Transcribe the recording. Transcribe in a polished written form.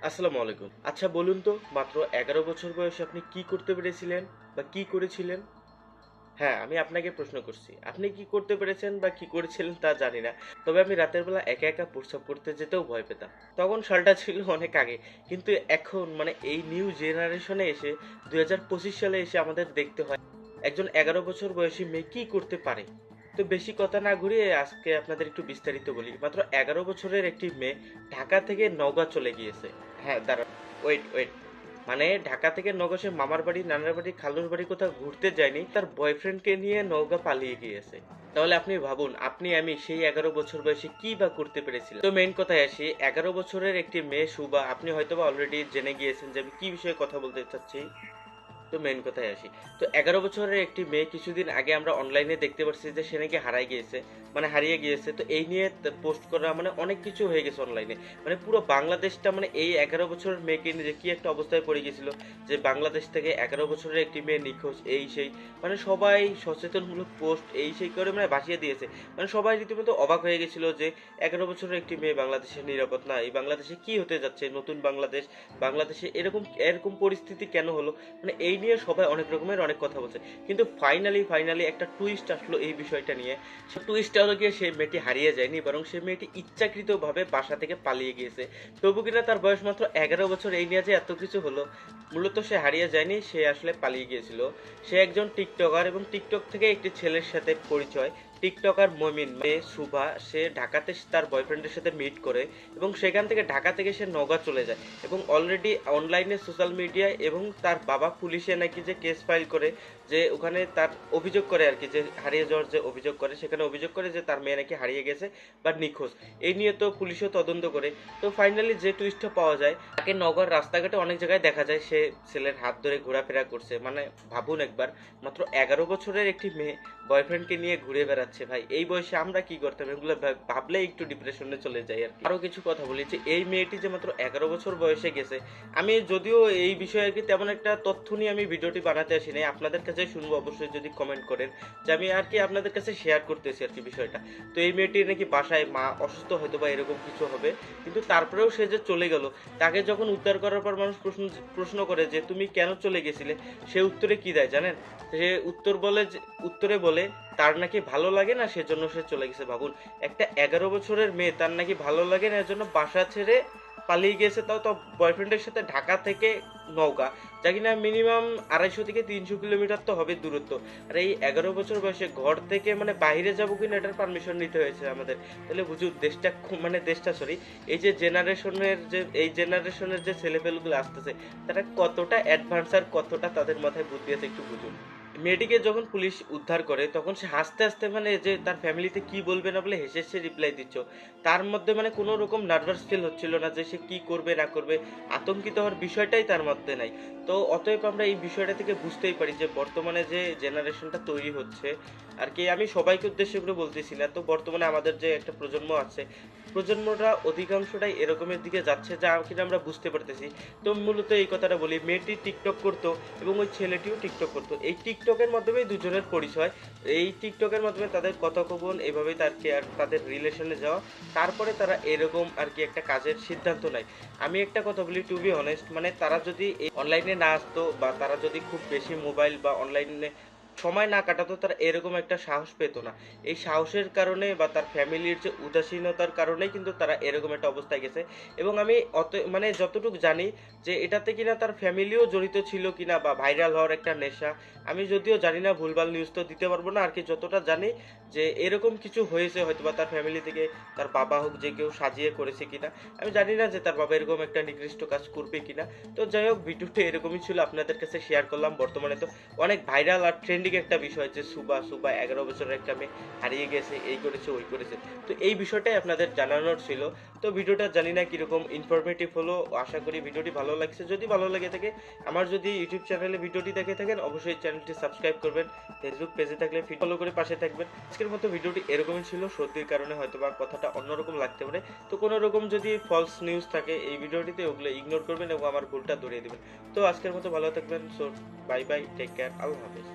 আসসালামু আলাইকুম। আচ্ছা বলুন তো মাত্র ১১ বছর বয়সে আপনি কি করতে পেরেছিলেন বা কি করেছিলেন? হ্যাঁ, আমি আপনাকে প্রশ্ন করছি। আপনি কি করতে পেরেছেন বা কি করেছিলেন তা জানি না। তবে আমি রাতের বেলা একা, একা প্রস্রাব করতে যেতেও ভয় পেতাম। তখন সালটা ছিল অনেক আগে। কিন্তু এখন মানে এই নিউ জেনারেশনে এসে ২০২৫ সালে এসে আমাদের দেখতে হয় একজন ১১ বছর বয়সী মেয়ে কি করতে পারে? তো বেশি কথা না ঘুরিয়ে আজকে আপনাদের একটু বিস্তারিত বলি। মাত্র ১১ বছরের একটি মেয়ে ঢাকা থেকে নওগাঁ চলে গিয়েছে। হ্যাঁ, দাঁড়ান। ওয়েট। মানে ঢাকা থেকে নওগাঁ সে মামার বাড়ি, নানার বাড়ি, খালুর বাড়ি কোথাও ঘুরতে যায়নি। তার বয়ফ্রেন্ডকে নিয়ে নওগাঁ পালিয়ে গিয়েছে। তাহলে আপনি ভাবুন, আপনি আমি সেই ১১ বছর বয়সে কি বা করতে পেরেছিলাম? তো মেইন কথায় আসি, ১১ বছরের একটি মেয়ে শুভা, আপনি হয়তোবা অলরেডি জেনে গিয়েছেন যে আমি কি বিষয়ে কথা বলতে চাচ্ছি। তো মেইন কথায় আসি। তো ১১ বছরের একটি মেয়ে কিছুদিন আগে আমরা অনলাইনে দেখতে পাচ্ছি যে সে নাকি হারিয়ে গিয়েছে। তো এই নিয়ে পোস্ট করা মানে অনেক কিছু হয়ে গেছে অনলাইনে। মানে পুরো বাংলাদেশটা মানে এই ১১ বছরের মেয়েকে নিয়ে যে কি একটা অবস্থায় পড়ে গেছিল যে বাংলাদেশ থেকে ১১ বছরের একটি মেয়ে নিখোঁজ এই সেই। মানে সবাই সচেতনমূলক পোস্ট এই সেই করে মানে ভাসিয়ে দিয়েছে। মানে সবাই রীতিমতো অবাক হয়ে গেছিল যে ১১ বছরের একটি মেয়ে বাংলাদেশে নিরাপদ না। এই বাংলাদেশে কি হতে যাচ্ছে? নতুন বাংলাদেশে এরকম এরকম পরিস্থিতি কেন হলো? মানে এই নিয়ে সবাই অনেক রকমের অনেক কথা বলছে, কিন্তু ফাইনালি একটা টুইস্ট আসলো এই বিষয়টা নিয়ে। সে টুইস্টটা হলো গিয়ে সে মেয়েটি হারিয়ে যায়নি, বরং সে মেয়েটি ইচ্ছাকৃতভাবে বাসা থেকে পালিয়ে গিয়েছে। তবু কিনা তার বয়স মাত্র ১১ বছর, এই নিয়ে যে এত কিছু হলো। মূলত সে হারিয়ে যায়নি, সে আসলে পালিয়ে গিয়েছিল। সে একজন টিকটকার এবং টিকটক থেকে একটি ছেলের সাথে পরিচয়। টিকটকার মমিন মেয়ে শুভা, সে ঢাকাতে তার বয়ফ্রেন্ডের সাথে মিট করে এবং সেখান থেকে ঢাকা থেকে সে নওগাঁ চলে যায় এবং অলরেডি অনলাইনে সোশ্যাল মিডিয়ায় এবং তার বাবা পুলিশে নাকি যে কেস ফাইল করে, যে ওখানে তার অভিযোগ করে আর কি, যে হারিয়ে যাওয়ার যে অভিযোগ করে, সেখানে অভিযোগ করে যে তার মেয়ে নাকি হারিয়ে গেছে বা নিখোঁজ। এই নিয়ে তো পুলিশও তদন্ত করে। তো ফাইনালি যে টুইস্টটা পাওয়া যায়, তাকে নগর রাস্তাঘাটে অনেক জায়গায় দেখা যায় সে ছেলের হাত ধরে ঘোরাফেরা করছে। মানে ভাবুন একবার, মাত্র ১১ বছরের একটি মেয়ে বয়ফ্রেন্ডকে নিয়ে ঘুরে বেড়াচ্ছে। ভাই এই বয়সে আমরা কি করতাম এগুলো ভাবলেই একটু ডিপ্রেশনে চলে যাই আর কি। আরো কিছু কথা বলি যে এই মেয়েটি যে মাত্র ১১ বছর বয়সে গেছে, আমি যদিও এই বিষয়ে আর কি তেমন একটা তথ্য নিয়ে আমি ভিডিওটি বানাতে আসি নাই, আপনাদের কাছে শুনবো অবশ্যই যদি কমেন্ট করেন, যে আমি আর কি আপনাদের কাছে শেয়ার করতেছি আর কি বিষয়টা। তো এই মেয়েটির নাকি বাসায় মা অসুস্থ, হয়তো বা এরকম কিছু হবে, কিন্তু তারপরেও সে যে চলে গেল, তাকে যখন উদ্ধার করার পর মানুষ প্রশ্ন করে যে তুমি কেন চলে গেছিলে, সে উত্তরে কি দেয় জানেন? সে উত্তরে বলে তার নাকি ভালো লাগে না, সেজন্য সে চলে গেছে। ভাবুন, একটা ১১ বছরের মেয়ে তার নাকি ভালো লাগে না, এর জন্য বাসা ছেড়ে পালিয়ে গেছে, তাও তো বয়ফ্রেন্ডের সাথে ঢাকা থেকে নওগাঁ, যা কিনা মিনিমাম ২৫০ থেকে ৩০০ কিলোমিটার তো হবে দূরত্ব। আর এই ১১ বছর বয়সে ঘর থেকে মানে বাইরে যাবো কিনা এটার পারমিশন নিতে হয়েছে আমাদের। তাহলে বুঝুন দেশটা সরি, এই জেনারেশনের যে ছেলেপেলেগুলো আসতেছে, তারা কতটা অ্যাডভান্স আর কতটা তাদের মাথায় বুদ্ধি আছে একটু বুঝুন। মেয়েটিকে যখন পুলিশ উদ্ধার করে তখন সে হাসতে হাসতে মানে যে তার ফ্যামিলিতে কি বলবে না বলে হেসে হেসে রিপ্লাই দিচ্ছ। তার মধ্যে মানে কোনো রকম নার্ভাস ফিল হচ্ছিল না যে সে কি করবে না করবে, আতঙ্কিত হওয়ার বিষয়টাই তার মধ্যে নাই। তো অতএব আমরা এই বিষয়টা থেকে বুঝতেই পারি যে বর্তমানে যে জেনারেশনটা তৈরি হচ্ছে আর কি, আমি সবাইকে উদ্দেশ্য করে বলতেছি না, তো বর্তমানে আমাদের যে একটা প্রজন্ম আছে, প্রজন্মটা অধিকাংশটাই এরকমের দিকে যাচ্ছে যা কিনা আমরা বুঝতে পারতেছি। তো মূলত এই কথাটা বলি, মেয়েটি টিকটক করতো এবং ওই ছেলেটিও টিকটক করতো। এই টিকটকের মাধ্যমেই দুজনের পরিচয়। এই টিকটকের মাধ্যমে তাদের কথোপকথন, এভাবেই তাদের রিলেশনে যাওয়া, তারপরে তারা এরকম আর কি একটা কাজের সিদ্ধান্ত নেয়। আমি একটা কথা বলি, টু বি অনেস্ট, মানে তারা যদি অনলাইনে না আসতো বা তারা যদি খুব বেশি মোবাইল বা অনলাইনে সময় না কাটাতো, তারা এরকম একটা সাহস পেত না। এই সাহসের কারণে বা তার ফ্যামিলির যে উদাসীনতার কারণেই কিন্তু তারা এরকম একটা অবস্থায় গেছে। এবং আমি মানে যতটুকু জানি যে এটাতে কিনা তার ফ্যামিলিও জড়িত ছিল কিনা বা ভাইরাল হওয়ার একটা নেশা, আমি যদিও জানি না, ভুলভাল নিউজ তো দিতে পারবো না আর কি। যতটা জানি যে এরকম কিছু হয়েছে, হয়তো বা তার ফ্যামিলি থেকে তার বাবা হোক যে কেউ সাজিয়ে করেছে কিনা, আমি জানি না যে তার বাবা এরকম একটা নিকৃষ্ট কাজ করবে কিনা। তো যাই হোক, ভিডিওটা এরকমই ছিল, আপনাদের কাছে শেয়ার করলাম। বর্তমানে তো অনেক ভাইরাল আর ট্রেন্ডিং একটা বিষয় যে সুবা ১১ বছরের একটা মেয়ে হারিয়ে গেছে, এই করেছে ওই করেছে। তো এই বিষয়টাই আপনাদের জানানোর ছিল। তো ভিডিওটা জানি না কিরকম ইনফরমেটিভ হলো, আশা করি ভিডিওটি ভালো লাগছে। যদি ভালো লেগে থাকে, আমার যদি ইউটিউব চ্যানেলে ভিডিওটি দেখে থাকেন, অবশ্যই চ্যানেলটি সাবস্ক্রাইব করবেন। ফেসবুক পেজে থাকলে ফলো করে পাশে থাকবেন। আজকের মতো ভিডিওটি এরকমই ছিল, সর্দির কারণে হয়তো বা কথাটা অন্যরকম লাগতে পারে। তো কোনো রকম যদি ফলস নিউজ থাকে এই ভিডিওটিতে, ওগুলো ইগনোর করবেন এবং আমার ভুলটা ধরিয়ে দেবেন। তো আজকের মতো ভালো থাকবেন। So bye bye, take care, আল্লাহ হাফেজ।